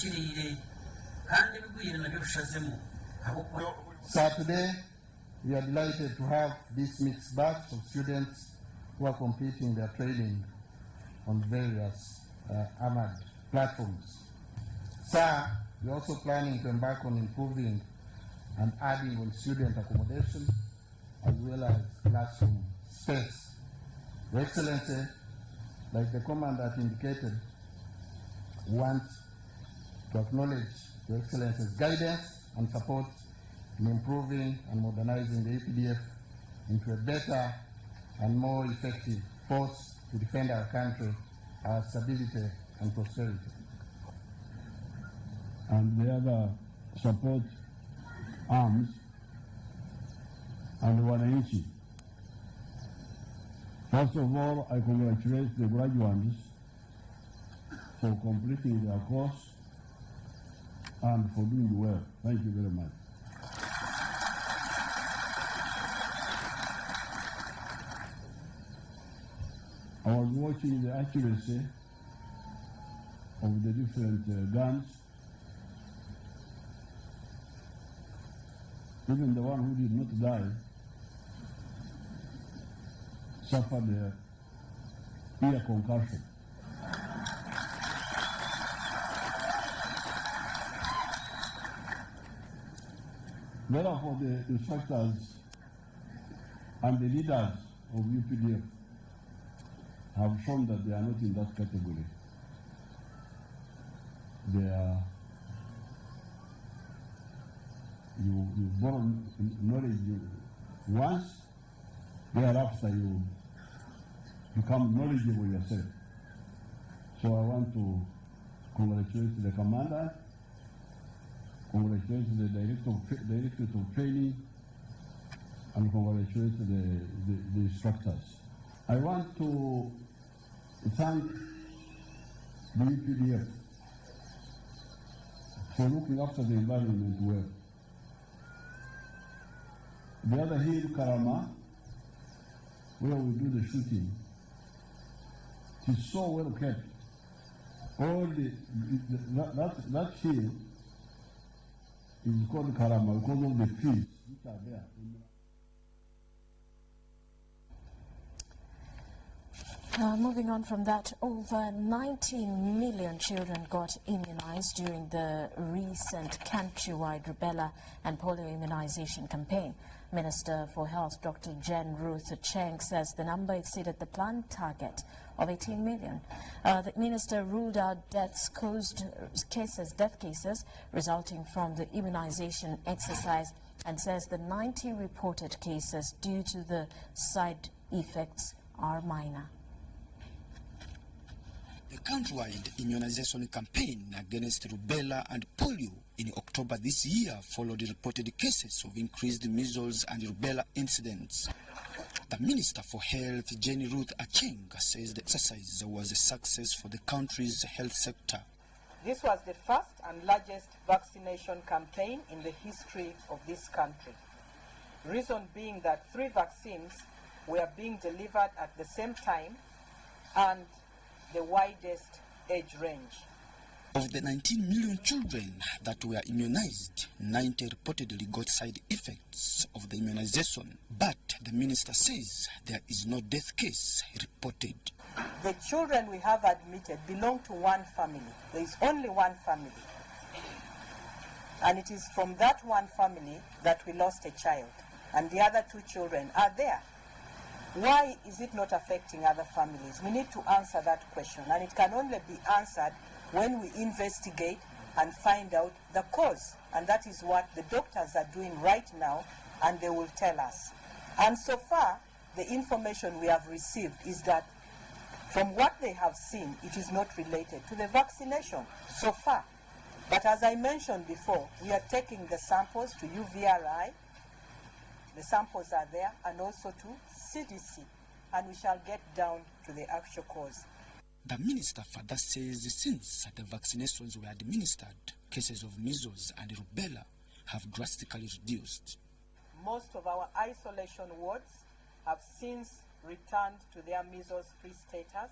So today we are delighted to have this mixed batch of students who are completing their training on various armored platforms. So we're also planning to embark on improving and adding on student accommodation as well as classroom space. Your Excellency, like the Commandant indicated, want to acknowledge Your Excellency's guidance and support in improving and modernizing the UPDF into a better and more effective force to defend our country, our stability and prosperity. And the other support arms and wananchi. First of all, I congratulate the graduates for completing their course and for doing well. Thank you very much. I was watching the accuracy of the different guns. Even the one who did not die suffered a ear concussion. Therefore, the instructors and the leaders of UPDF have shown that they are not in that category. They are, you borrow knowledge once, thereafter you become knowledgeable yourself. So I want to congratulate the commander, congratulate the director of training, and congratulate the instructors. I want to thank the UPDF for looking after the environment well. The other hill, Karama, where we do the shooting, it is so well kept. All that hill is called Karama because of the trees which are there. Moving on from that, over 19 million children got immunized during the recent countrywide rubella and polio immunization campaign. Minister for Health, Dr. Jen Ruth Cheng, says the number exceeded the planned target of 18 million. The minister ruled out death cases resulting from the immunization exercise and says the 90 reported cases due to the side effects are minor. The countrywide immunization campaign against rubella and polio in October this year followed reported cases of increased measles and rubella incidents. The Minister for Health, Jenny Ruth Acheng, says the exercise was a success for the country's health sector. This was the first and largest vaccination campaign in the history of this country. Reason being that 3 vaccines were being delivered at the same time and the widest age range. Of the 19 million children that were immunized, 90 reportedly got side effects of the immunization, but the minister says there is no death case reported. The children we have admitted belong to one family. There is only one family. And it is from that one family that we lost a child. And the other 2 children are there. Why is it not affecting other families? We need to answer that question, and it can only be answered when we investigate and find out the cause. And that is what the doctors are doing right now, and they will tell us. And so far, the information we have received is that from what they have seen, it is not related to the vaccination so far. But as I mentioned before, we are taking the samples to UVRI. The samples are there, and also to CDC, and we shall get down to the actual cause. The minister further says since the vaccinations were administered, cases of measles and rubella have drastically reduced. Most of our isolation wards have since returned to their measles-free status,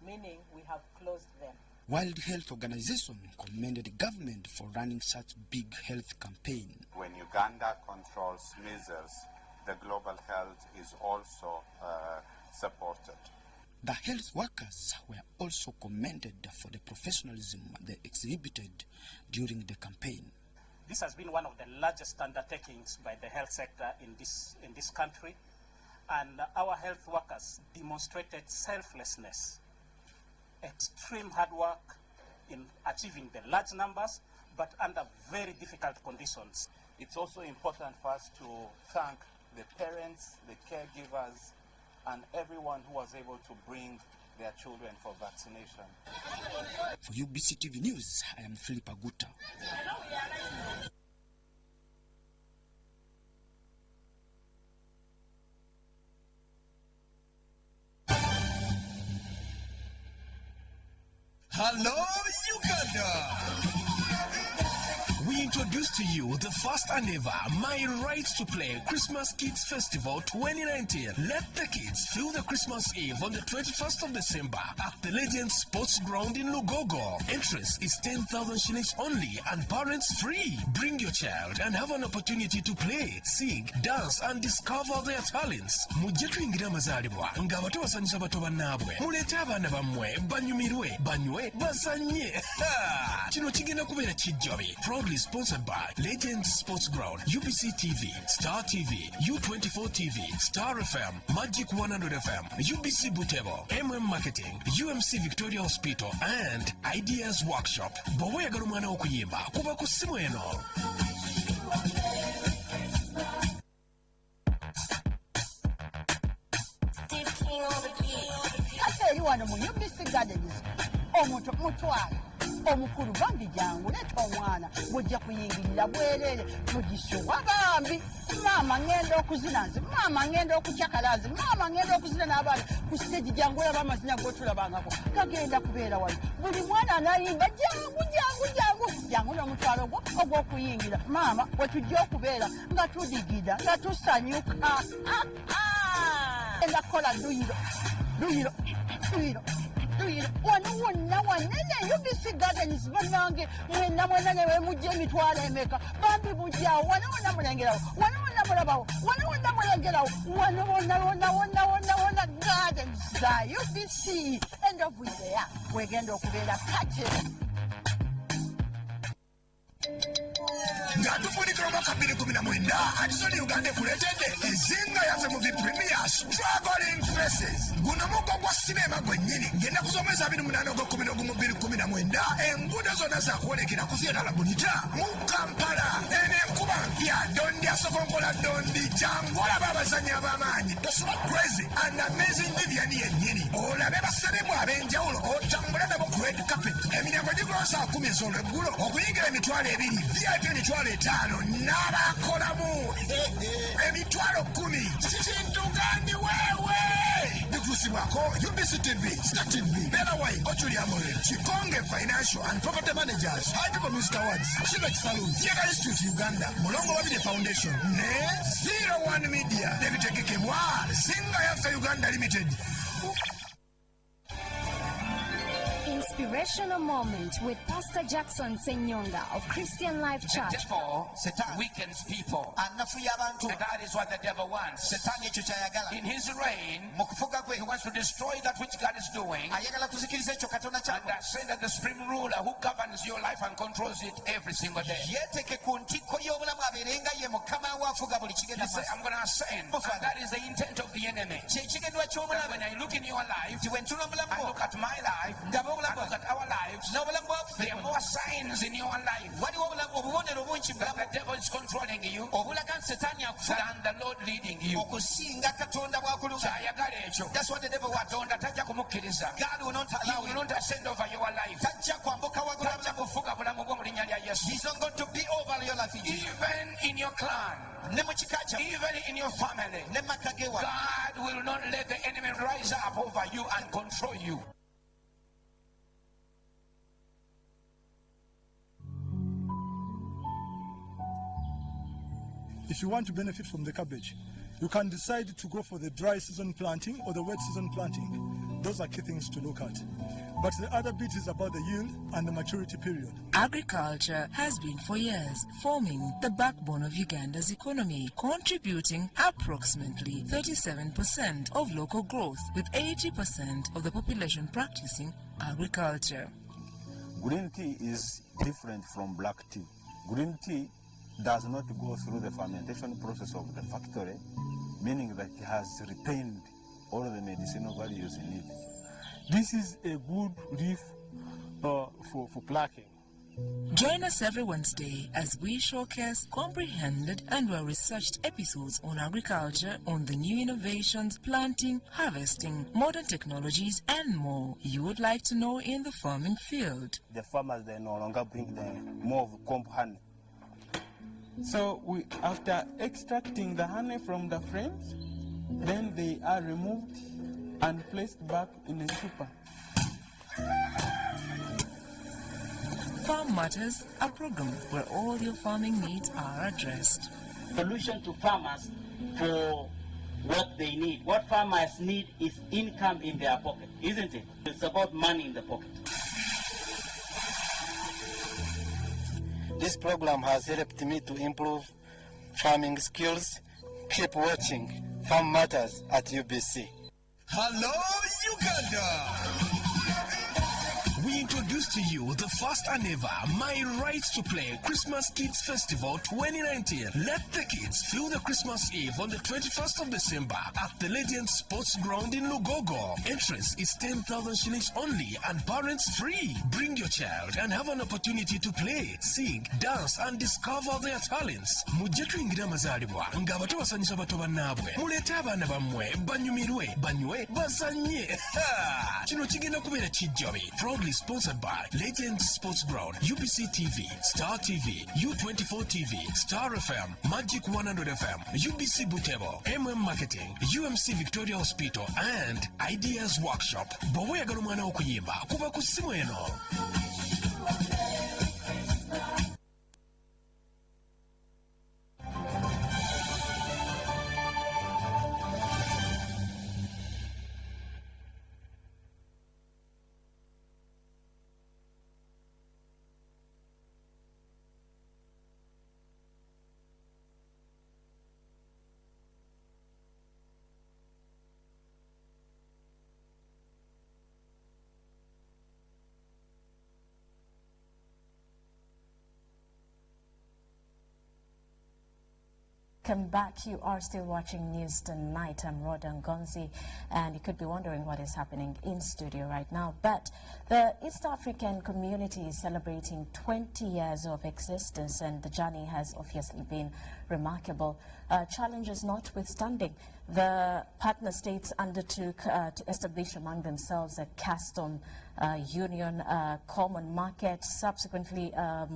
meaning we have closed them. World Health Organization commended the government for running such big health campaign. When Uganda controls measles, the global health is also supported. The health workers were also commended for the professionalism they exhibited during the campaign. This has been one of the largest undertakings by the health sector in this country, and our health workers demonstrated selflessness, extreme hard work in achieving the large numbers, but under very difficult conditions. It's also important for us to thank the parents, the caregivers, and everyone who was able to bring their children for vaccination. For UBC TV News, I am Philip Aguta. Hello, Uganda! We introduce to you the first and ever My Right to Play Christmas Kids Festival 2019. Let the kids feel the Christmas Eve on the 21st of December at the Legends Sports Ground in Lugogo. Entrance is 10,000 shillings only and parents free. Bring your child and have an opportunity to play, sing, dance and discover their talents. Mujje tuyingira amazaalibwa nga abato basanyusa bato bannaabwe. Muleete abaana bammwe banyumirwe, banywe, bazannye. Kino kigenda kubeera kijjabe. Proudly sponsored by Legends Sports Ground, UBC TV, Star TV, U24 TV, Star FM, Magic 100 FM, UBC Butebo, Marketing, UMC Victoria Hospital, and Ideas Workshop. Bw'oba oyagala omwana okuyimba kuba ku ssimu eno. Ate eri wano mu UBC Gardens omuntu mutwala omukulu bambi jangu leeta omwana bw'ojja kuyingirira bwerere tugisuwa bambi maama ngenda okuzina nze maama ngenda okucakala nze maama ngenda okuzina n'abaana ku siteegi jangu olaba amazina g'otulabangako gagenda kubeera wano buli mwana anayimba jangu n'omutwalo gwo ogw'okuyingira maama wetujja okubeera nga tudigida nga tusanyuka enda kukola luyiro wano wonna wanene UBC Gardens bannange mwenna ne wemujja emitwalo emeka bambi bujjawo wano wonna mulengerawo wano wonna mulabawo wano wonna mulengerawo wano wonna Gardens za UBC end of there wegenda okubeera kate Ngatufunikira omwaka 2019 Addison Uganda ekuleetedde ezinga yaffe mu Premier Struggling Faces. Guno muko gwa sinema gwennyini ng'ennaku z'omwezi 28 Ogw'okumi enguudo zonna zaakwolekera ku theatre la Bonita mu Kampala. Eno enkuba mpya Dondi asokonkola Dondi jangu olaba abazannyi ab'amaanyi tosoba crazy and amazing Vivian yennyini olabe basaleemu ab'enjawulo otambule nabo ku red carpet emiryango gigula saa 10 ez'olweggulo okuyingira emitwalo 2 VIP emitwalo 5 n'abakolamu emitwalo 10 kintu gandi weewe bikusibwako UBC TV, Star TV, Bella Wine, Ochulia More, Chikonge Financial and Property Managers, High People Music Awards, Shibek Saloon, Yega Institute Uganda, Mulongo Wabide Foundation, ne 01 Media, David Tekekemwa, Singa Yafa Uganda Limited. Inspirational moment with Pastor Jackson Senyonga of Christian Life Church. Satan weakens people. And that is what the devil wants. In his reign, he wants to destroy that which God is doing. And send the supreme ruler who governs your life and controls it every single day. He say, I'm going to ascend. And that is the intent of the enemy. That when I look in your life, I look at my life, look at our lives, there are more signs in your life that the devil is controlling you than the Lord leading you. That's what the devil wants. God will not ascend over your life. He's not going to be over your life. Even in your clan, even in your family, God will not let the enemy rise up over you and control you. If you want to benefit from the cabbage, you can decide to go for the dry season planting or the wet season planting. those are key things to look at. But the other bit is about the yield and the maturity period. Agriculture has been for years forming the backbone of Uganda's economy, contributing approximately 37% of local growth, with 80% of the population practicing agriculture. Green tea is different from black tea. Green tea does not go through the fermentation process of the factory, meaning that it has retained all the medicinal values in it. This is a good leaf for plucking. Join us every Wednesday as we showcase comprehended and well-researched episodes on agriculture, on the new innovations, planting, harvesting, modern technologies, and more you would like to know in the farming field. The farmers, they no longer bring the more of comb honey. So after extracting the honey from the frames, then they are removed and placed back in a super. Farm Matters, a program where all your farming needs are addressed. Solution to farmers for what they need. What farmers need is income in their pocket, isn't it? It's about money in the pocket. This program has helped me to improve farming skills. Keep watching Farm Matters at UBC. Hello, Uganda! We introduce to you the first and ever My Right to Play Christmas Kids Festival 2019. Let the kids feel the Christmas Eve on the 21st of December at the Legend Sports Ground in Lugogo. Entrance is 10,000 shillings only and parents free. Bring your child and have an opportunity to play, sing, dance and discover their talents. Mujje tuyingira amazaalibwa ng'abato basanyusa bato bannaabwe. Muleete abaana bammwe banyumirwe, banywe, bazanye. Kino kigenda kubeera kijjabe. Proudly sponsored by Legend Sports Ground, UBC TV, Star TV, U24 TV, Star FM, Magic 100 FM, UBC Butebo, Marketing, UMC Victoria Hospital, and Ideas Workshop. Bwe oyagala omwana okuyimba kuba ku ssimu eno. Welcome back. You are still watching News Tonight. I'm Rhoda Ngonzi, and you could be wondering what is happening in studio right now. But the East African community is celebrating 20 years of existence, and the journey has obviously been remarkable. Challenges notwithstanding, the partner states undertook to establish among themselves a custom union, common market, subsequently a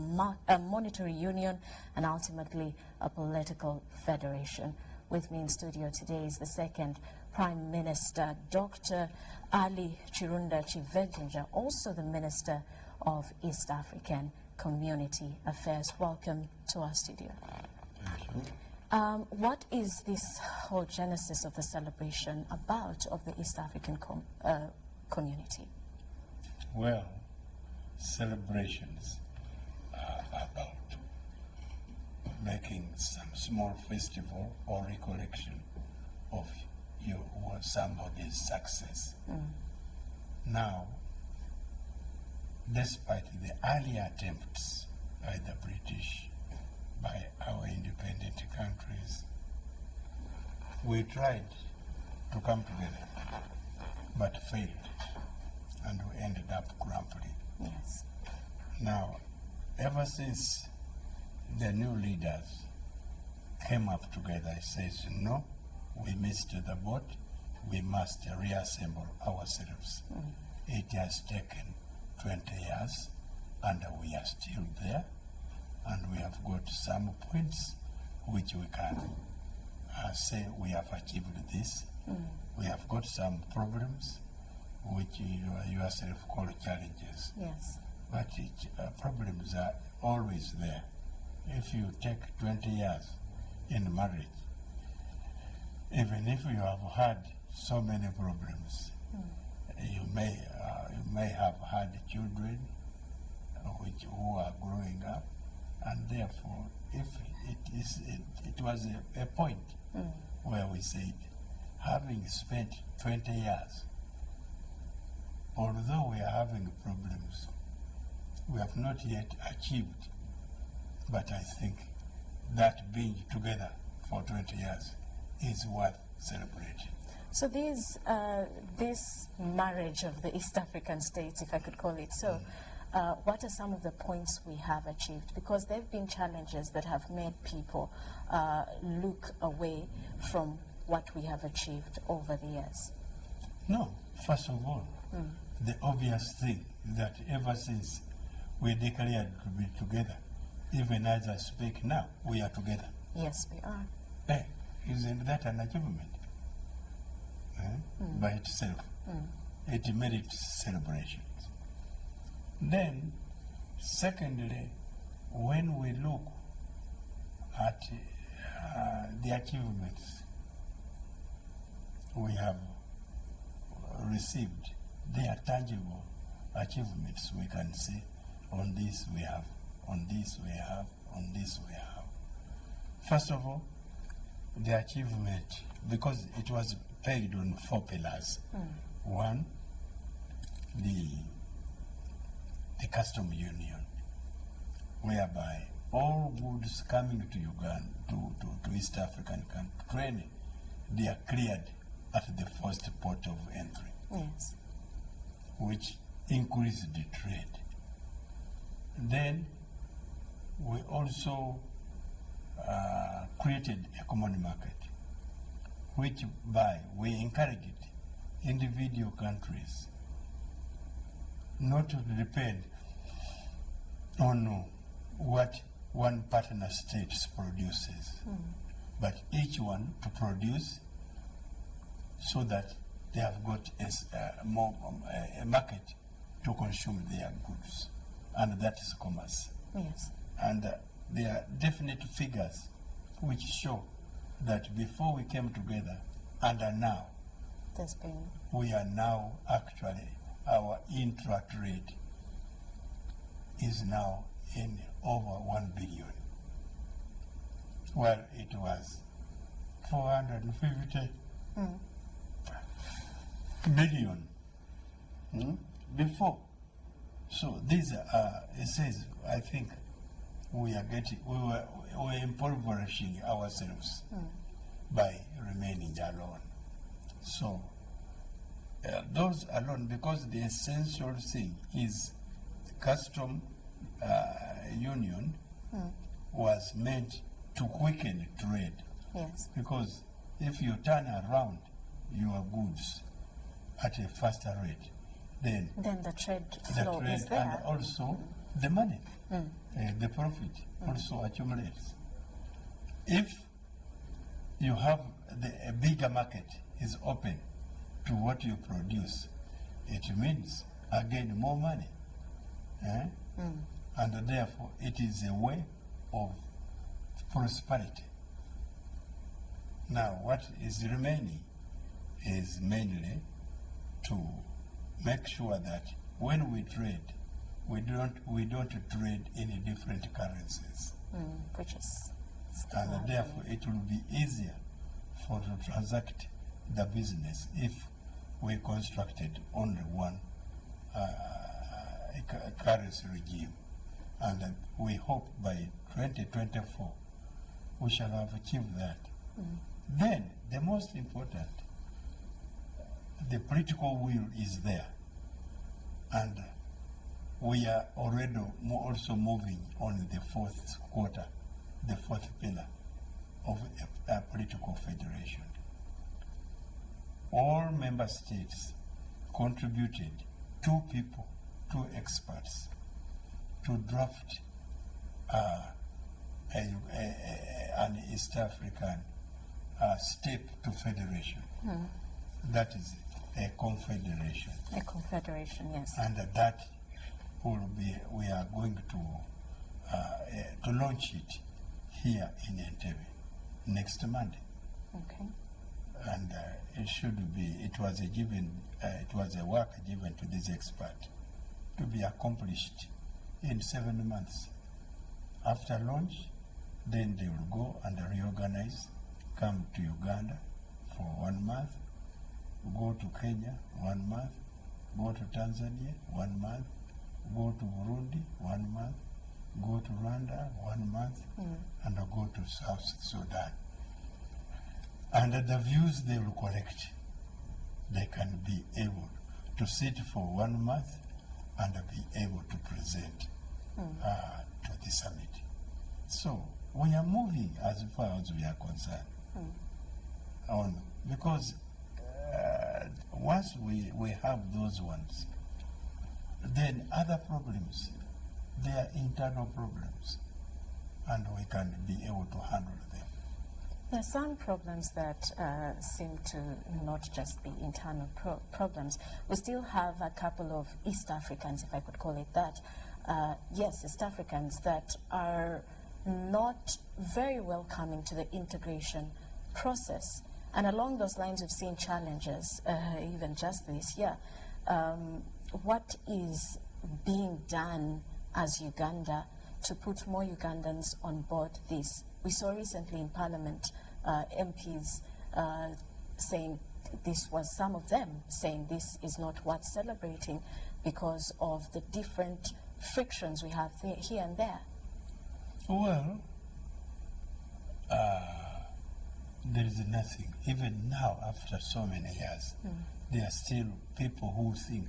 monetary union, and ultimately a political federation. With me in studio today is the second Prime Minister, Dr. Ali Chirunda Chiventinja, also the Minister of East African Community Affairs. Welcome to our studio. Thank you. What is this whole genesis of the celebration about of the East African community? Well, celebrations are about making some small festival or recollection of your or somebody's success. Now, despite the early attempts by the British, by our independent countries, we tried to come together, but failed, and we ended up grumpily. Yes. Now, ever since the new leaders came up together, it says, no, we missed the boat, we must reassemble ourselves. It has taken 20 years, and we are still there, and we have got some points which we can say we have achieved this. We have got some problems which you yourself call challenges. Yes. But problems are always there. If you take 20 years in marriage, even if you have had so many problems, you may have had children who are growing up, and therefore, if it was a point where we said, having spent 20 years, although we are having problems, we have not yet achieved, but I think that being together for 20 years is worth celebrating. So this marriage of the East African states, if I could call it so, what are some of the points we have achieved? Because there have been challenges that have made people look away from what we have achieved over the years. No, first of all, the obvious thing that ever since we declared to be together, even as I speak now, we are together. Yes, we are. Isn't that an achievement by itself? It merits celebrations. Then, secondly, when we look at the achievements we have received, they are tangible achievements. We can say, on this we have, on this we have, on this we have. First of all, the achievement, because it was pegged on 4 pillars. One, the custom union, whereby all goods coming to Uganda, to East African country, they are cleared at the first port of entry. Yes. Which increased the trade. Then we also created a common market, which by we encouraged individual countries not to depend on what one partner state produces, but each one to produce so that they have got a market to consume their goods, and that is commerce. Yes. And there are definite figures which show that before we came together and now, we are now actually, our intra-trade is now in over 1 billion, where it was 450 billion before. So these are, it says, I think we are getting, we're impoverishing ourselves by remaining alone. So those alone, because the essential thing is custom union was meant to quicken trade. Yes. Because if you turn around your goods at a faster rate, then the trade flow is there. And also the money, the profit also accumulates. If you have a bigger market is open to what you produce, it means again more money. And therefore it is a way of prosperity. Now what is remaining is mainly to make sure that when we trade, we don't trade in different currencies. Which is and therefore it will be easier to transact the business if we constructed only one currency regime. And we hope by 2024 we shall have achieved that. Then the most important, the political will is there, and we are already also moving on the 4th quarter, the 4th pillar of a political federation. All member states contributed 2 people, 2 experts, to draft an East African step to federation. That is a confederation. A confederation, yes. And that will be, we are going to launch it here in Entebbe next Monday. Okay. and it was a work given to this expert to be accomplished in 7 months. After launch, then they will go and reorganize, come to Uganda for 1 month, go to Kenya 1 month, go to Tanzania 1 month, go to Burundi 1 month, go to Rwanda 1 month, and go to South Sudan. And the views they will collect, they can be able to sit for 1 month and be able to present to the summit. So we are moving as far as we are concerned. Because once we have those ones, then other problems, they are internal problems, and we can be able to handle them. There are some problems that seem to not just be internal problems. We still have a couple of East Africans, if I could call it that. Yes, East Africans that are not very welcoming to the integration process. And along those lines, we've seen challenges, even just this year. What is being done as Uganda to put more Ugandans on board this? We saw recently in Parliament MPs saying this was, some of them saying this is not worth celebrating because of the different frictions we have here and there. Well, there is nothing. Even now, after so many years, there are still people who think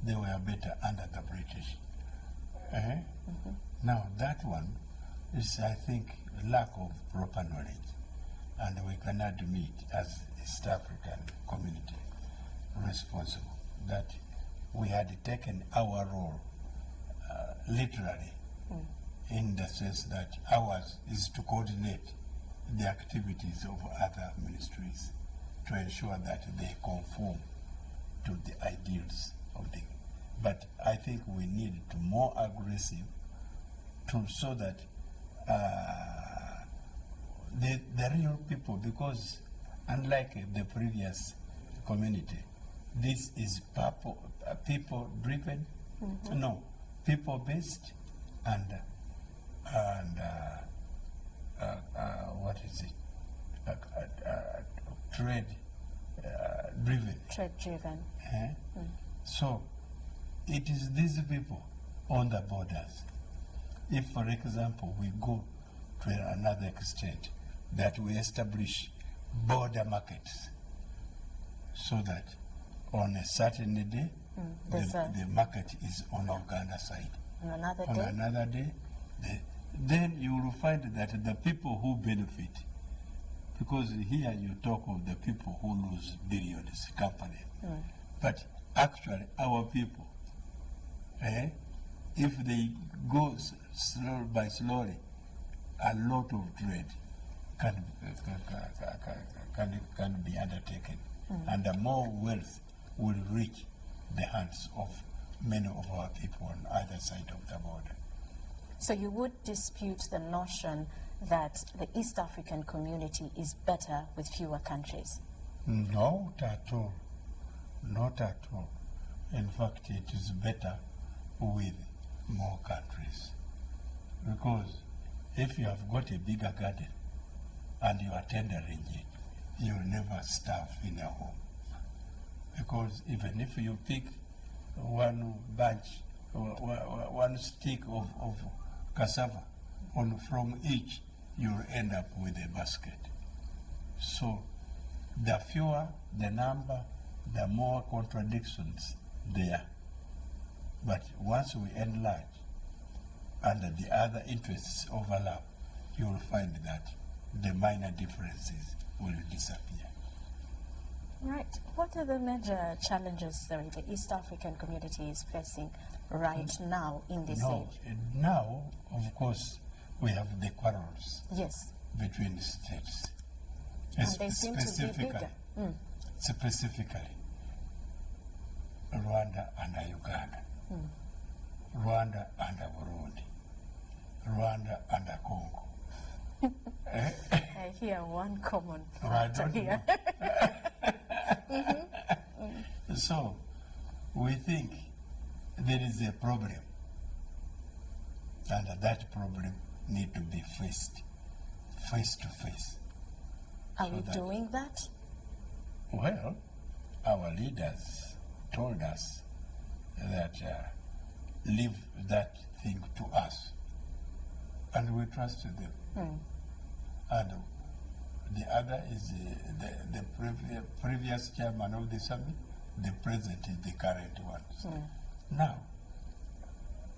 they were better under the British. Now, that one is, I think, lack of proper knowledge. And we can admit, as East African community, responsible, that we had taken our role literally, in the sense that ours is to coordinate the activities of other ministries to ensure that they conform to the ideals of the. But I think we need to more aggressive so that the real people, because unlike the previous community, this is people-driven, people-based, and what is it? Trade-driven. Trade-driven. So it is these people on the borders. If, for example, we go to another extent, that we establish border markets, so that on a certain day, the market is on Uganda side. On another day, then you will find that the people who benefit, because here you talk of the people who lose billions, company, but actually our people, if they go slowly by slowly, a lot of trade can be undertaken, and the more wealth will reach the hands of many of our people on either side of the border. So you would dispute the notion that the East African community is better with fewer countries? Not at all. Not at all. In fact, it is better with more countries. Because if you have got a bigger garden and you are tendering it, you will never starve in a home. Because even if you pick one bunch, one stick of cassava from each, you'll end up with a basket. So the fewer the number, the more contradictions there. But once we enlarge and the other interests overlap, you will find that the minor differences will disappear. Right. What are the major challenges the East African community is facing right now in this age? Now, of course, we have the quarrels between states. And they seem to be bigger. Specifically, Rwanda and Uganda, Rwanda and Burundi, Rwanda and Congo. I hear one common I factor don't here. So, we think there is a problem, and that problem need to be faced face to face. Are we doing that? Well, our leaders told us that leave that thing to us, and we trusted them. And the other is the previous chairman of the summit, the present is the current one. Now,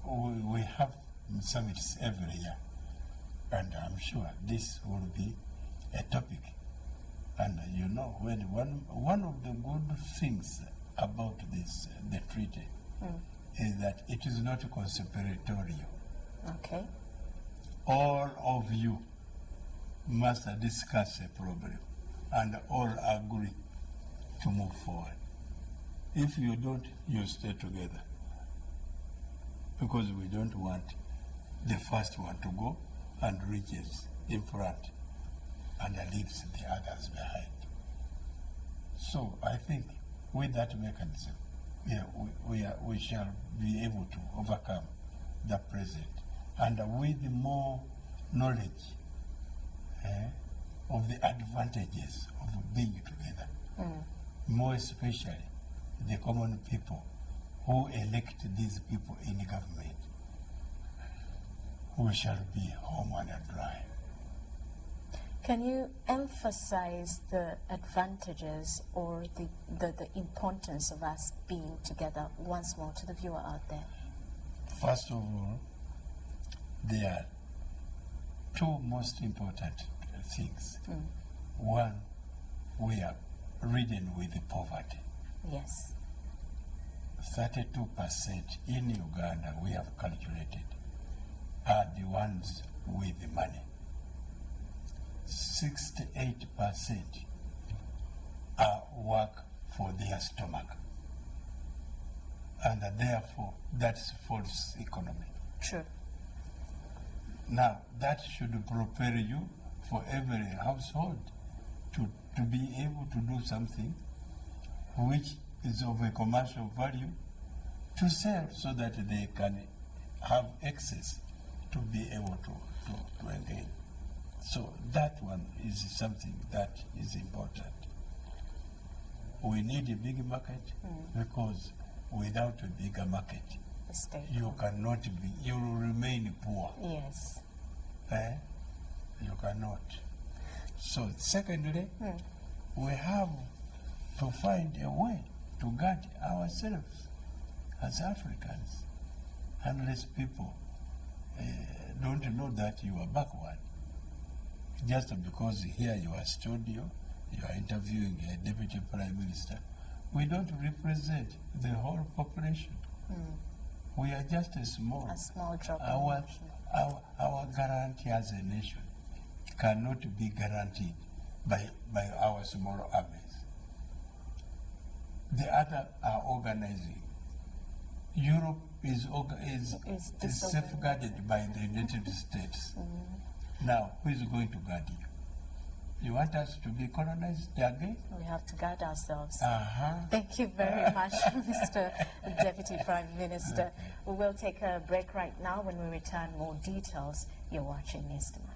we have summits every year, and I'm sure this will be a topic. And you know, when one of the good things about this, the treaty, is that it is not conspiratorial. Okay. All of you must discuss a problem and all agree to move forward. If you don't, you stay together. Because we don't want the first one to go and reaches in front and leaves the others behind. So I think with that mechanism, we shall be able to overcome the present. And with more knowledge of the advantages of being together, more especially the common people who elect these people in government, we shall be home and dry. Can you emphasize the advantages or the importance of us being together once more to the viewer out there? First of all, there are two most important things. One, we are ridden with poverty. Yes. 32% in Uganda, we have calculated, are the ones with the money. 68% work for their stomach. And therefore, that's false economy. True. Now, that should propel you for every household to be able to do something which is of a commercial value to sell so that they can have access to be able to engage. So that one is something that is important. We need a big market because without a bigger market, you cannot be, you will remain poor. Yes. You cannot. So secondly, we have to find a way to guard ourselves as Africans, unless people don't know that you are backward. Just because here you are studio, you are interviewing a deputy prime minister, we don't represent the whole population. We are just a small drop. Our guarantee as a nation cannot be guaranteed by our small armies. The other are organizing. Europe is safeguarded by the United States. Now, who is going to guard you? You want us to be colonized again? We have to guard ourselves. Thank you very much, Mr. Deputy Prime Minister. We will take a break right now. When we return, more details. You're watching News Tonight.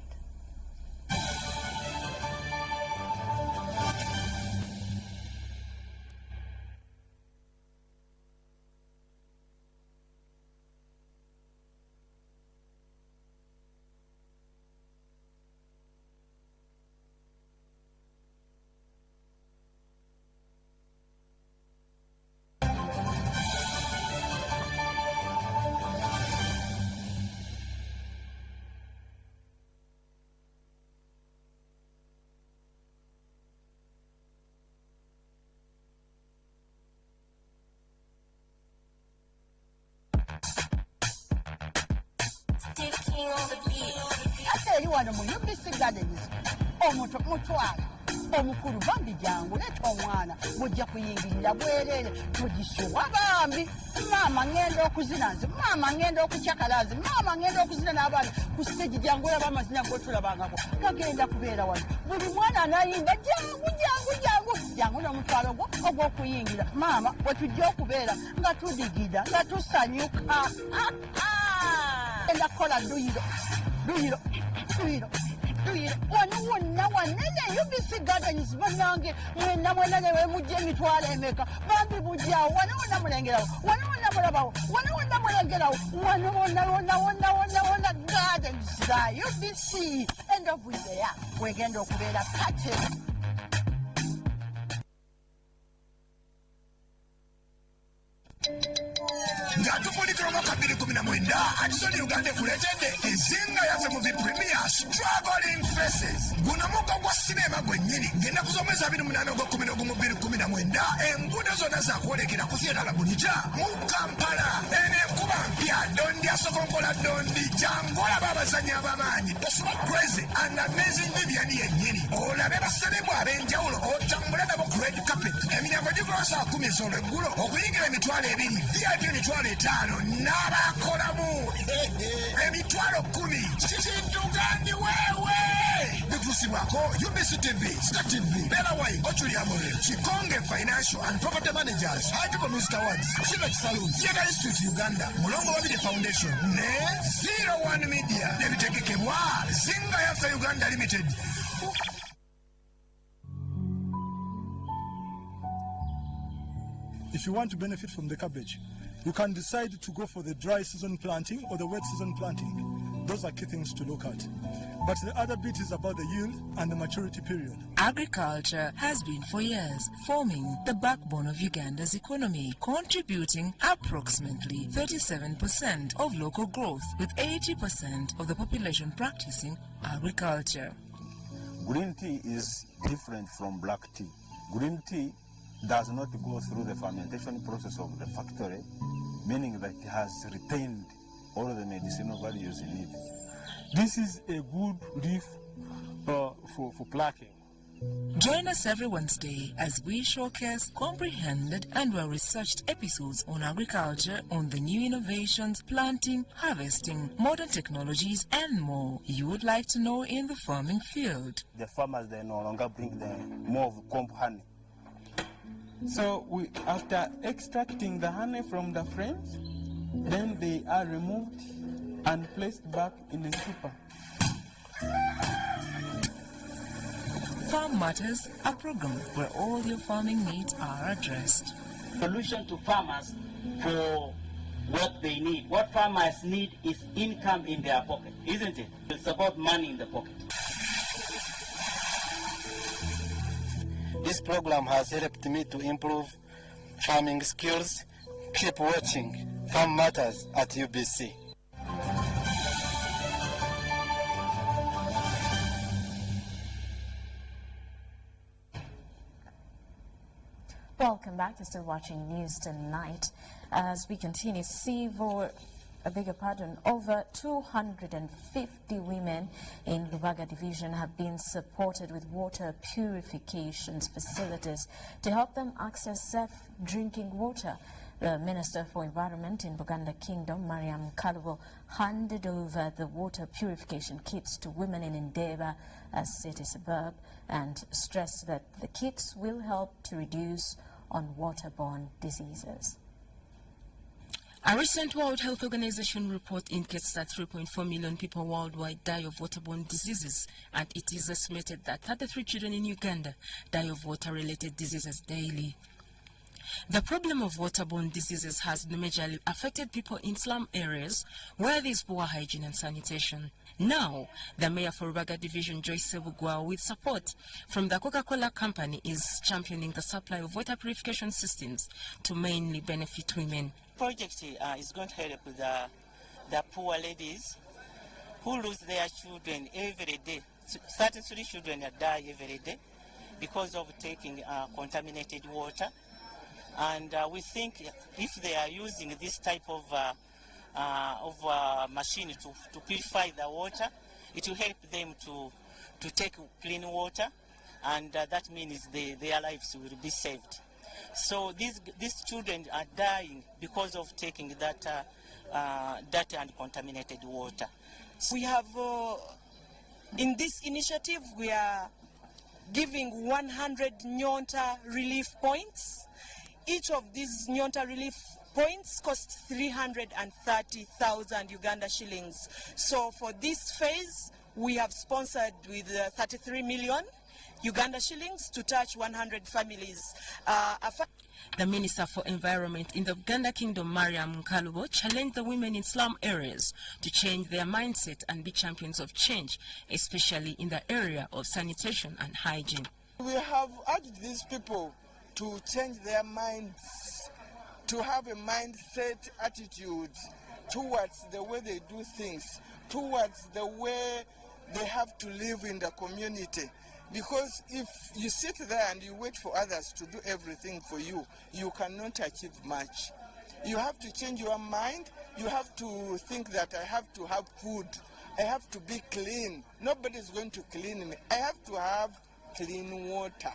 ate eri wano mu UBC Gardens omuntu mutwala omukulu bambi jangu leeta omwana bw'ojja kuyingirira bwerere togisubwa bambi maama ngenda okuzina nze maama ngenda okucakala nze maama ngenda okuzina n'abaana ku siteegi jangu olaba amazina gotulabangako gagenda kubeera wano buli mwana anayimba jangu n'omutwalo gwo ogw'okuyingira maama wetujja okubeera nga tudigida nga tusanyuka enda kukola duyiro wano wonna wanene UBC Gardens bannange mwena ne wemujja emitwalo emeka bambi bujjawo wano wonna mulengerawo wano wonna mulabawo wano wonna mulengerawo wano wonna Gardens za UBC end of the year wegenda okubeera kate. ng'atupulikira omwaka 2019 Addison Uganda ekuleetedde enzinga yaffe mu Premier Struggling Faces. Guno muko gwa sinema gwennyini ng'ennaku z'omwezi 28 ogw'Okubiri 2019 enguudo zonna zaakwolekera ku Theatre Bunita mu Kampala. Eno enkuba mpya Dondi asokonkola Dondi jangu olaba abazannyi ab'amaanyi Tosuma Crazy and Amazing Vivian yennyini olabe baselebwa ab'enjawulo otambule nabo ku red carpet. Emiryango gikola saa 10 ez'olweggulo okuyingira emitwalo 2 VIP emitwalo 5 n'abakolamu emitwalo 10 kikintugandi weewe bitusibwako UBC TV, Star TV, Bella Wine, Ochulia More, Chikonge Financial and Property Managers, High People Music Awards, Civic Saloon, Theatre Institute Uganda, Mulongo Wabide Foundation, ne 01 Media, nebitegekebwa Zinga Yaffe Uganda Limited. If you want to benefit from the cabbage, you can decide to go for the dry season planting or the wet season planting. Those are key things to look at. But the other bit is about the yield and the maturity period. Agriculture has been for years forming the backbone of Uganda's economy, contributing approximately 37% of local growth, with 80% of the population practicing agriculture. Green tea is different from black tea. Green tea does not go through the fermentation process of the factory, meaning that it has retained all the medicinal values in it. This is a good leaf for plucking. Join us every Wednesday as we showcase comprehended and well-researched episodes on agriculture, on the new innovations, planting, harvesting, modern technologies, and more you would like to know in the farming field. The farmers, they no longer bring more of comb honey. So after extracting the honey from the frames, then they are removed and placed back in a super. Farm Matters, a program where all your farming needs are addressed. Solution to farmers for what they need. What farmers need is income in their pocket, isn't it? It's about money in the pocket. This program has helped me to improve farming skills. Keep watching Farm Matters at UBC. Welcome back. You're still watching News Tonight. As we continue, over 250 women in Lubaga Division have been supported with water purification facilities to help them access safe drinking water. The Minister for Environment in Buganda Kingdom, Mariam Kalubo, handed over the water purification kits to women in Ndeba, a city suburb, and stressed that the kits will help to reduce on waterborne diseases. A recent World Health Organization report indicates that 3.4 million people worldwide die of waterborne diseases, and it is estimated that 33 children in Uganda die of water-related diseases daily. The problem of waterborne diseases has majorly affected people in slum areas where there is poor hygiene and sanitation. Now, the Mayor for Rubaga Division, Joyce Sebugwa, with support from the Coca-Cola Company, is championing the supply of water purification systems to mainly benefit women. Project is going to help the poor ladies who lose their children every day. 33 children die every day because of taking contaminated water. And we think if they are using this type of machine to purify the water, it will help them to take clean water and that means their lives will be saved. So these children are dying because of taking that dirty and contaminated water. We have, in this initiative, we are giving 100 Nyonta relief points. Each of these Nyonta relief points cost 330,000 Uganda shillings. So for this phase, we have sponsored with 33 million Uganda shillings to touch 100 families. The Minister for Environment in the Uganda Kingdom, Mariam Nkalubo, challenged the women in slum areas to change their mindset and be champions of change, especially in the area of sanitation and hygiene. We have urged these people to change their minds, to have a mindset attitude towards the way they do things, towards the way they have to live in the community. Because if you sit there and you wait for others to do everything for you, you cannot achieve much. You have to change your mind. You have to think that I have to have food. I have to be clean. Nobody is going to clean me. I have to have clean water.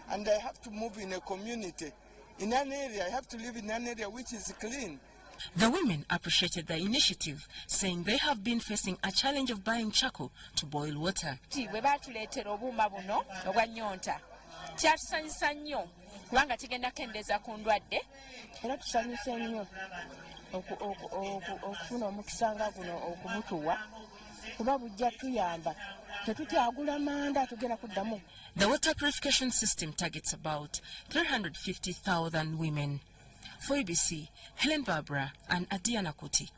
And I have to move in a community. In an area, I have to live in an area which is clean. The women appreciated the initiative, saying they have been facing a challenge of buying charcoal to boil water. Kyatusanyusa nnyo kubanga kigenda kendeeza ku ndwadde era tusanyuse nnyo okufuna omukisa nga guno okumutuwa kuba bujja tuyamba tetutyagula manda tugenda kuddamu. The water purification system targets about 350,000 women. For UBC, Helen Barbara and Adiana Kuti.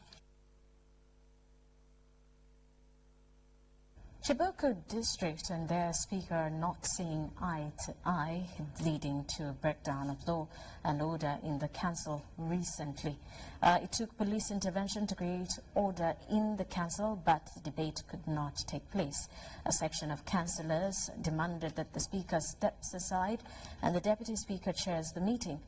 Chibuku district and their speaker are not seeing eye to eye, leading to a breakdown of law and order in the council recently. It took police intervention to create order in the council, but the debate could not take place. A section of councillors demanded that the speaker steps aside and the deputy speaker chairs the meeting.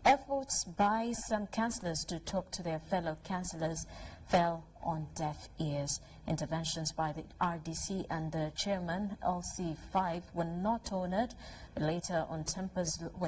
Efforts by some councillors to talk to their fellow councillors fell on deaf ears. Interventions by the RDC and the chairman, LC5, were not honoured. Later, when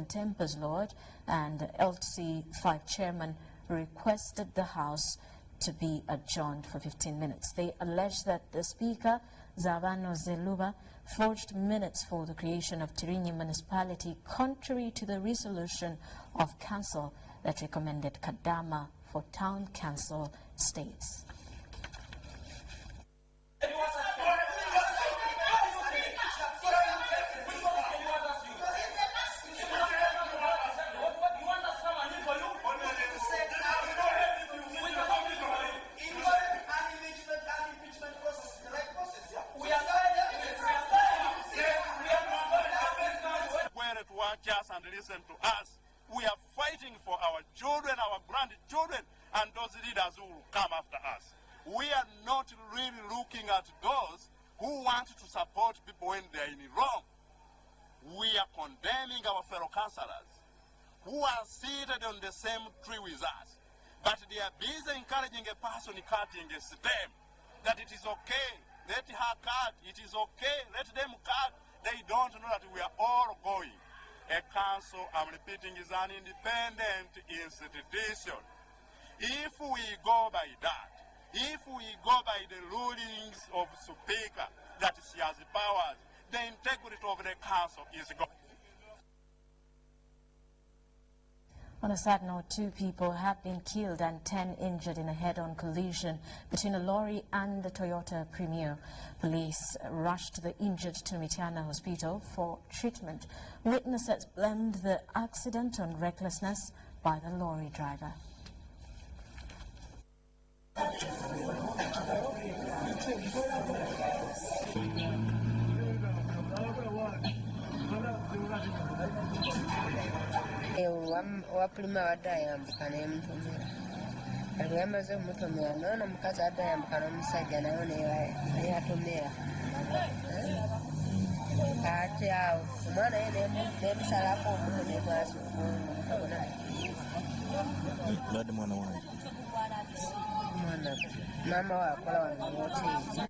tempers lowered and LC5 chairman requested the House to be adjourned for 15 minutes. They alleged that the Speaker, Zabano Zeluba, forged minutes for the creation of Tirinyi municipality, contrary to the resolution of council that recommended Kadama for town council states. And listen to us. We are fighting for our children, our grandchildren, and those leaders who will come after us. We are not really looking at those who want to support people when they are in wrong. We are condemning our fellow councillors who are seated on the same tree with us, but they are busy encouraging a person cutting a stem, that it is okay, let her cut, it is okay, let them cut. They don't know that we are all going. A council, I'm repeating, is an independent institution. If we go by that, if we go by the rulings of Speaker, that she has powers, the integrity of the council is gone. On a sad note, 2 people have been killed and 10 injured in a head-on collision between a lorry and the Toyota Premier. Police rushed the injured to Mitiana Hospital for treatment. Witnesses blamed the accident on recklessness by the lorry driver. Wapulima wadde ayambuka n'emutomera kati yamaze omutomera nono omukazi adde ayambuka n'omusajja nayo neyatomera kati awo omwana ye nemusalako omuto nemwasi omukabona Mbadde mwana wange mwana maama we akola wano mu woteeri.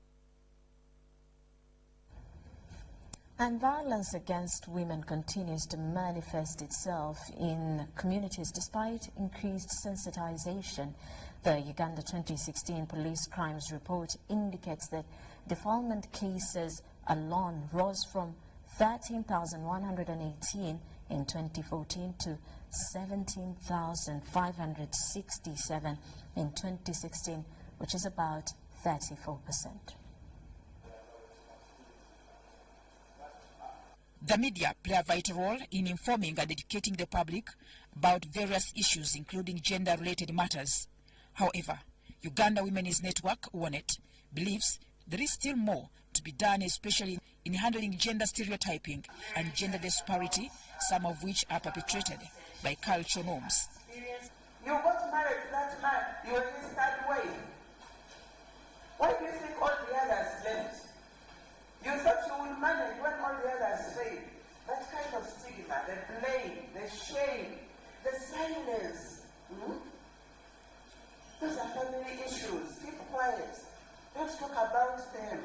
And violence against women continues to manifest itself in communities despite increased sensitization. The Uganda 2016 Police Crimes Report indicates that defilement cases alone rose from 13,118 in 2014 to 17,567 in 2016, which is about 34%. The media play a vital role in informing and educating the public about various issues, including gender-related matters. However, Uganda Women's Network, WONET, believes there is still more to be done, especially in handling gender stereotyping and gender disparity, some of which are perpetrated by cultural norms. You got married to that man, you were his third wife. Why do you think all the others left? You thought you would manage when all the others failed. That kind of stigma, the blame, the shame, the silence. Those are family issues. Keep quiet. Don't talk about them.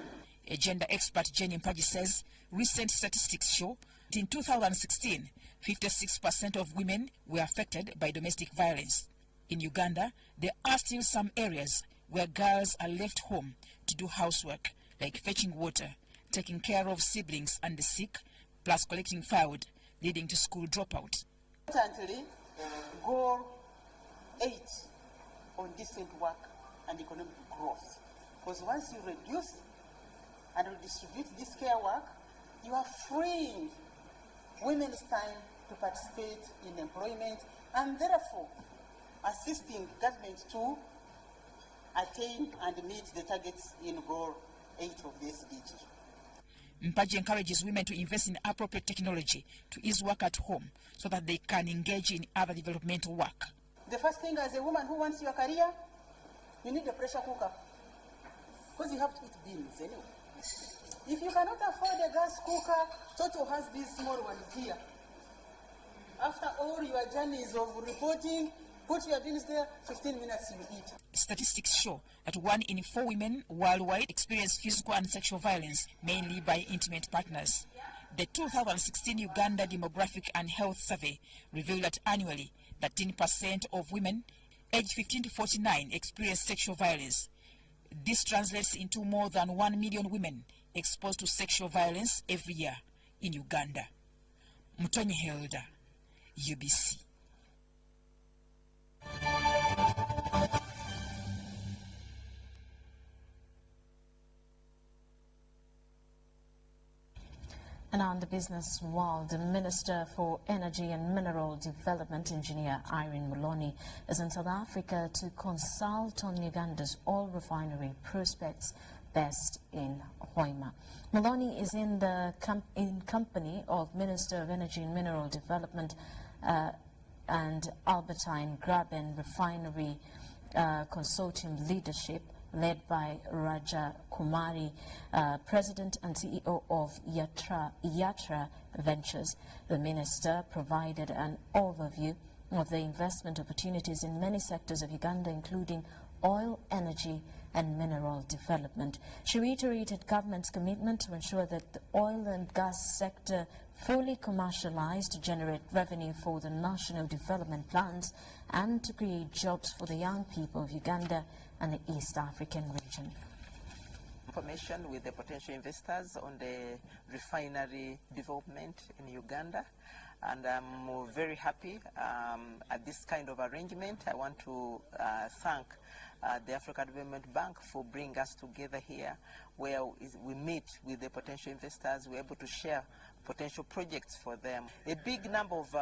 A gender expert, Jenny Mpaji, says recent statistics show that in 2016, 56% of women were affected by domestic violence. In Uganda, there are still some areas where girls are left home to do housework, like fetching water, taking care of siblings and the sick, plus collecting firewood, leading to school dropout. Importantly, goal 8 on decent work and economic growth. Because once you reduce and redistribute this care work, you are freeing women's time to participate in employment and therefore assisting government to attain and meet the targets in goal 8 of the SDG. Mpaji encourages women to invest in appropriate technology to ease work at home so that they can engage in other developmental work. The first thing as a woman who wants your career, you need a pressure cooker. Because you have to eat beans anyway. If you cannot afford a gas cooker, Toto has these small ones here. After all your journeys of reporting, put your beans there, 15 minutes you eat. Statistics show that 1 in 4 women worldwide experience physical and sexual violence, mainly by intimate partners. The 2016 Uganda Demographic and Health Survey revealed that annually, 13% of women aged 15 to 49 experience sexual violence. This translates into more than 1 million women exposed to sexual violence every year in Uganda. Mutonyi Hilda, UBC. And on the business world, the Minister for Energy and Mineral Development, Engineer Irene Muloni, is in South Africa to consult on Uganda's oil refinery prospects based in Hoima. Muloni is in the company of Minister of Energy and Mineral Development and Albertine Graben Refinery Consortium leadership, led by Raja Kumari, President and CEO of Yatra Ventures. The minister provided an overview of the investment opportunities in many sectors of Uganda, including oil, energy and mineral development. She reiterated government's commitment to ensure that the oil and gas sector fully commercialized to generate revenue for the national development plans and to create jobs for the young people of Uganda and the East African region. Information with the potential investors on the refinery development in Uganda, and I'm very happy at this kind of arrangement. I want to thank the African Development Bank for bringing us together here, where we meet with the potential investors. We're able to share potential projects for them. A big number of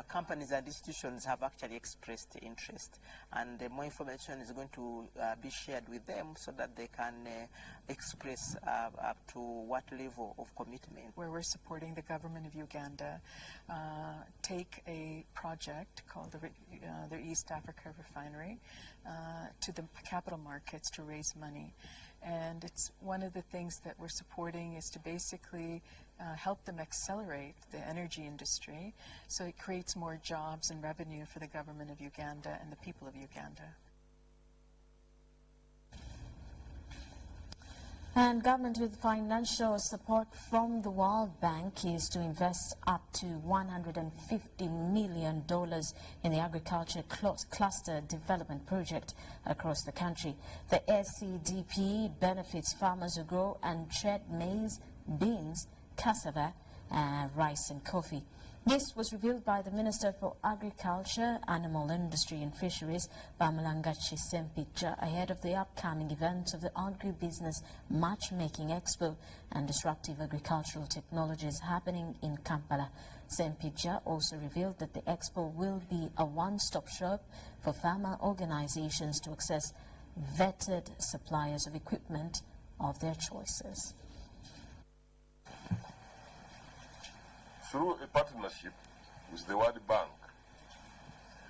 companies and institutions have actually expressed interest, and more information is going to be shared with them so that they can express up to what level of commitment. Where we're supporting the government of Uganda take a project called the East Africa Refinery to the capital markets to raise money. And it's one of the things that we're supporting is to basically help them accelerate the energy industry so it creates more jobs and revenue for the government of Uganda and the people of Uganda. And government, with financial support from the World Bank, is to invest up to $150 million in the agriculture cluster development project across the country. The SCDP benefits farmers who grow and trade maize, beans, cassava, rice and coffee. This was revealed by the Minister for Agriculture, Animal Industry and Fisheries, Bamalangachi Sempija, ahead of the upcoming event of the Agribusiness Matchmaking Expo and Disruptive Agricultural Technologies happening in Kampala. Sempija also revealed that the expo will be a one-stop shop for farmer organizations to access vetted suppliers of equipment of their choices. Through a partnership with the World Bank,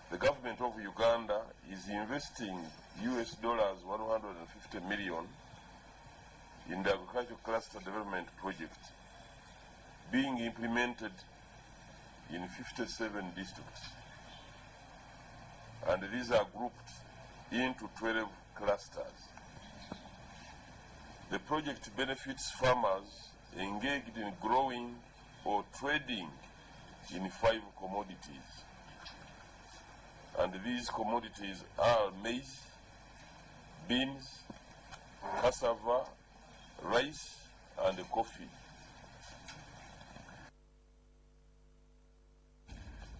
the government of Uganda is investing US $150 million in the agricultural cluster development project being implemented in 57 districts. And these are grouped into 12 clusters. The project benefits farmers engaged in growing or trading in 5 commodities. And these commodities are maize, beans, cassava, rice, and coffee.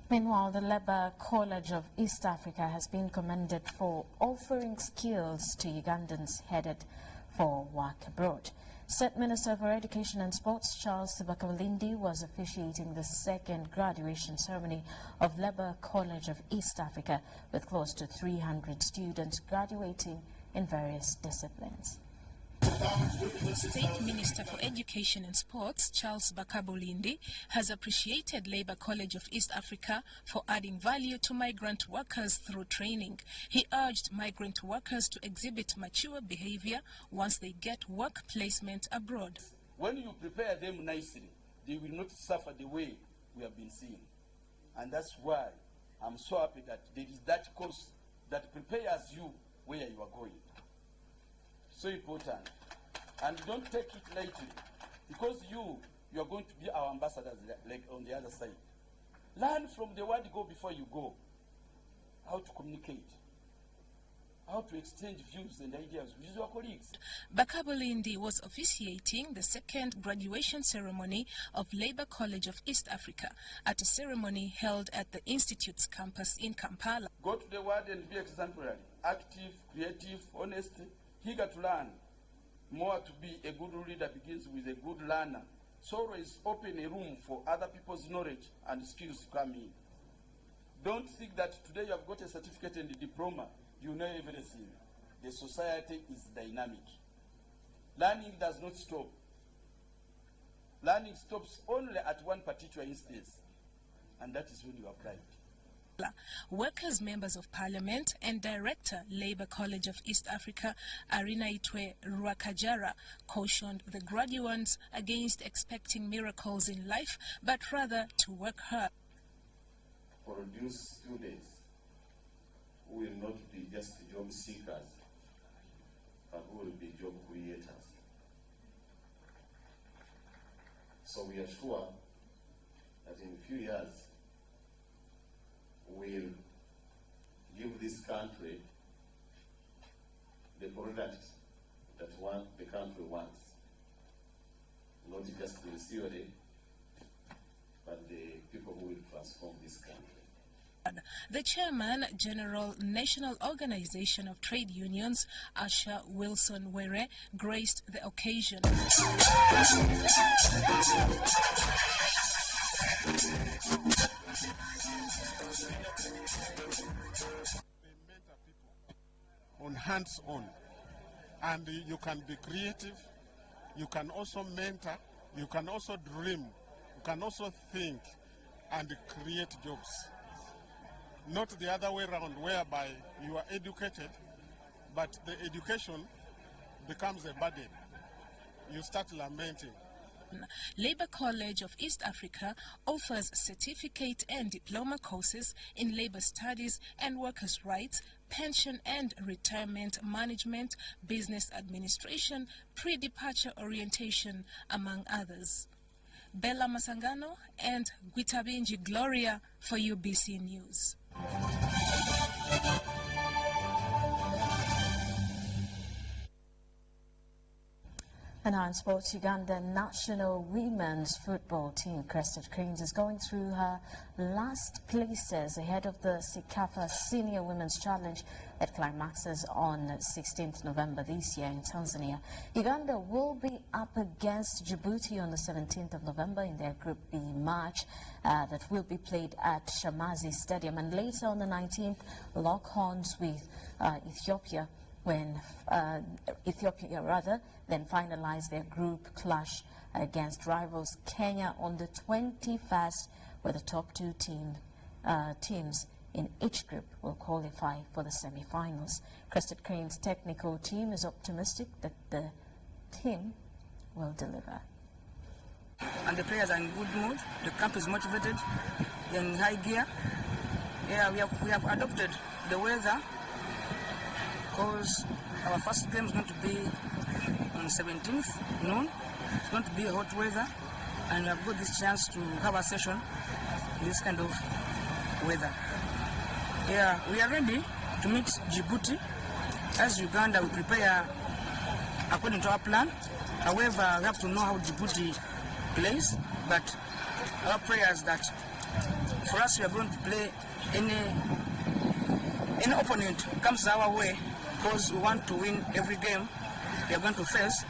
Meanwhile, the Labour College of East Africa has been commended for offering skills to Ugandans headed for work abroad. State Minister for Education and Sports Charles Bakabalindi was officiating the second graduation ceremony of Labour College of East Africa, with close to 300 students graduating in various disciplines. State Minister for Education and Sports, Charles Bakabalindi, has appreciated Labour College of East Africa for adding value to migrant workers through training. He urged migrant workers to exhibit mature behavior once they get work placement abroad. When you prepare them nicely, they will not suffer the way we have been seeing. And that's why I'm so happy that there is that course that prepares you where you are going. So important. And don't take it lightly, because you are going to be our ambassadors like on the other side. Learn from the word go before you go. How to communicate, how to exchange views and ideas with your colleagues. Bakabalindi was officiating the second graduation ceremony of Labour College of East Africa at a ceremony held at the Institute's campus in Kampala. Go to the word and be exemplary, active, creative, honest, eager to learn. More to be a good leader begins with a good learner. So always open a room for other people's knowledge and skills to come in. Don't think that today you have got a certificate and a diploma, you know everything. The society is dynamic. Learning does not stop. Learning stops only at one particular instance, and that is when you apply it. Workers, members of parliament and director, Labour College of East Africa, Arinaitwe Rwakajara, cautioned the graduates against expecting miracles in life, but rather to work hard. Produce students who will not be just job seekers, but who will be job creators. So we are sure that in a few years, will give this country the product that the country wants. Not just the theory, but the people who will transform this country. The chairman, General National Organization of Trade Unions, Asha Wilson Were, graced the occasion. On hands-on, and you can be creative, you can also mentor, you can also dream, you can also think and create jobs. Not the other way around, whereby you are educated, but the education becomes a burden. You start lamenting. Labour College of East Africa offers certificate and diploma courses in labour studies and workers' rights, pension and retirement management, business administration, pre-departure orientation, among others. Bella Masangano and Gwitabinji Gloria for UBC News. And now in sports, Uganda national women's football team, Crested Cranes, is going through her last places ahead of the Sikafa Senior Women's Challenge that climaxes on 16th November this year in Tanzania. Uganda will be up against Djibouti on the 17th of November in their Group B match that will be played at Shamazi Stadium. And later on the 19th, lock horns with Ethiopia when Ethiopia then finalize their group clash against rivals Kenya on the 21st, where the top two teams in each group will qualify for the semi-finals. Crested Cranes technical team is optimistic that the team will deliver. And the players are in good mood. The camp is motivated, in high gear. Yeah, we have adopted the weather, because our first game is going to be on 17th noon. It's going to be hot weather, and we have got this chance to have a session in this kind of weather. Yeah, we are ready to meet Djibouti. As Uganda, we prepare according to our plan. However, we have to know how Djibouti plays, but our prayer is that for us, we are going to play any opponent comes our way, because we want to win every game we are going to face,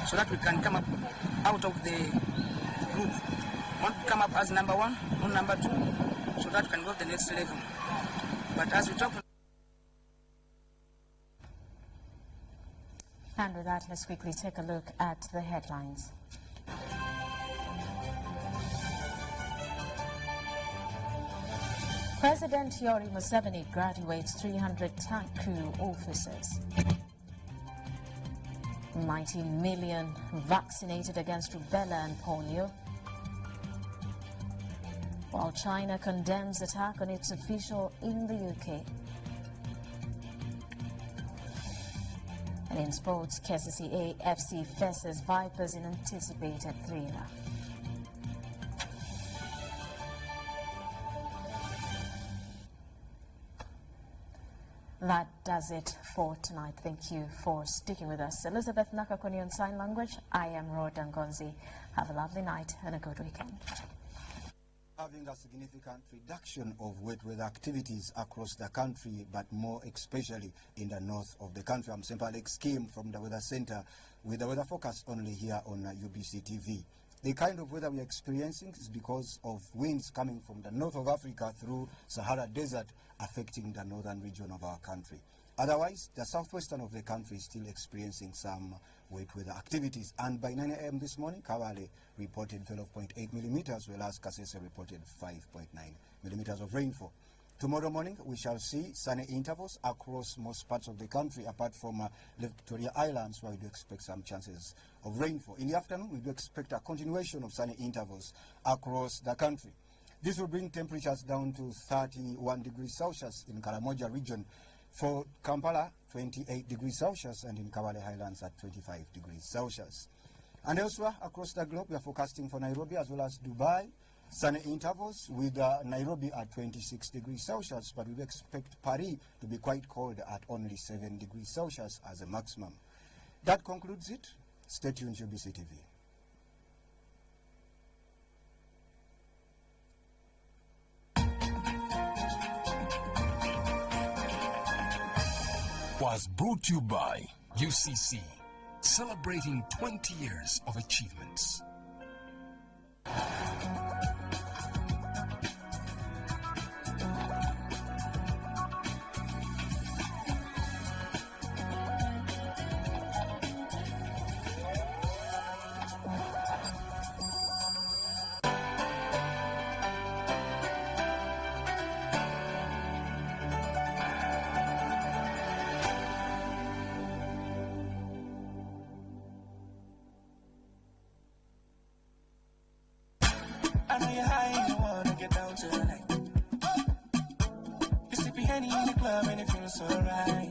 so that we can come up out of the group. We want to come up as number one or number two, so that we can go to the next level. But as we talk... And with that, let's quickly take a look at the headlines. President Yoweri Museveni graduates 300 tank crew officers. 19 million vaccinated against rubella and polio. While China condemns attack on its official in the UK. And in sports, KCCA FC faces Vipers in anticipated thriller. That does it for tonight. Thank you for sticking with us. Elizabeth Nakakoni on sign language. I am Rhoda Ngonzi. Have a lovely night and a good weekend. Having a significant reduction of wet weather activities across the country, but more especially in the north of the country. I'm Simple Alex Kim from the Weather Center with the weather forecast only here on UBC TV. The kind of weather we're experiencing is because of winds coming from the north of Africa through Sahara Desert, affecting the northern region of our country. Otherwise, the southwestern of the country is still experiencing some wet weather activities. And by 9 a.m. this morning, Kawale reported 12.8 millimeters, whereas Kasese reported 5.9 millimeters of rainfall. Tomorrow morning, we shall see sunny intervals across most parts of the country, apart from Lake Victoria Islands, where we do expect some chances of rainfall. In the afternoon, we do expect a continuation of sunny intervals across the country. This will bring temperatures down to 31 degrees Celsius in Karamoja region. For Kampala, 28 degrees Celsius, and in Kawale Highlands at 25 degrees Celsius. And elsewhere across the globe, we are forecasting for Nairobi as well as Dubai, sunny intervals with Nairobi at 26 degrees Celsius, but we expect Paris to be quite cold at only 7 degrees Celsius as a maximum. That concludes it. Stay tuned to UBC TV. Was brought to you by UCC, celebrating 20 years of achievements. money in the club and it feels so right.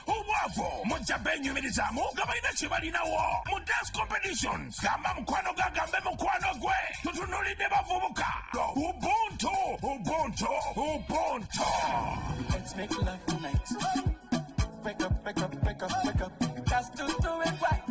Uwavo moja benyu milizamu gabaina chibalina wo mu dance competitions gamba mukwano gagambe mukwano gwe tutunulide bavubuka ubuntu ubuntu ubuntu. Let's make love tonight. Wake up, wake up, wake up, wake up. Just to do it right.